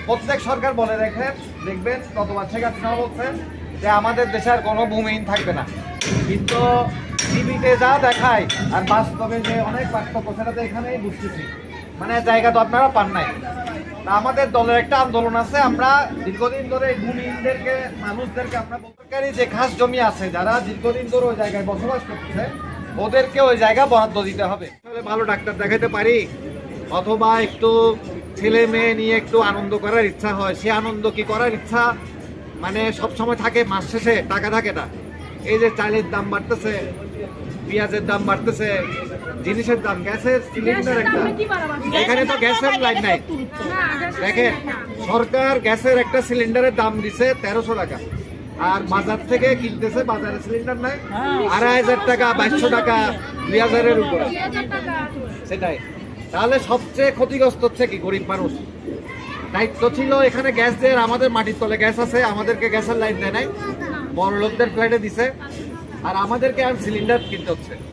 প্রত্যেক সরকার বলে রেখে দেখবেন গতবার শেখ হাসিনা বলছেন যে আমাদের দেশে আর কোনো ভূমিহীন থাকবে না, কিন্তু টিভিতে যা দেখায় আর বাস্তবে যে অনেক পার্থক্য সেটা তো এখানেই বুঝতেছি, মানে জায়গা তো আপনারা পান নাই। তা আমাদের দলের একটা আন্দোলন আছে, আমরা দীর্ঘদিন ধরে এই ভূমিহীনদেরকে মানুষদেরকে আমরা সরকারি যে খাস জমি আছে যারা দীর্ঘদিন ধরে ওই জায়গায় বসবাস করছে ওদেরকে ওই জায়গা বরাদ্দ দিতে হবে। ভালো ডাক্তার দেখাতে পারি অথবা একটু ছেলে মেয়ে নিয়ে একটু আনন্দ করার ইচ্ছা হয়, সে আনন্দ কি করার ইচ্ছা মানে সব সময় থাকে, মাস শেষে টাকা থাকে না। এই যে চালের দাম বাড়তেছে, পেঁয়াজের দাম বাড়তেছে, জিনিসের দাম, গ্যাসের সিলিন্ডার একটা, এখানে তো গ্যাসের লাইন নাই। দেখেন সরকার গ্যাসের একটা সিলিন্ডারের দাম দিছে 1300 টাকা, আর বাজার থেকে কিনতেছে, বাজারে সিলিন্ডার নাই 2500 টাকা, 2200 টাকা, 2000-এর উপরে। সেটাই, তাহলে সবচেয়ে ক্ষতিগ্রস্ত হচ্ছে কি গরিব মানুষ। দায়িত্ব ছিল এখানে গ্যাস দেওয়ার, আমাদের মাটির তলে গ্যাস আছে, আমাদেরকে গ্যাসের লাইন দেয় নাই, বড় লোকদের ফ্ল্যাটে দিছে, আর আমাদেরকে আর সিলিন্ডার কিনতে হচ্ছে।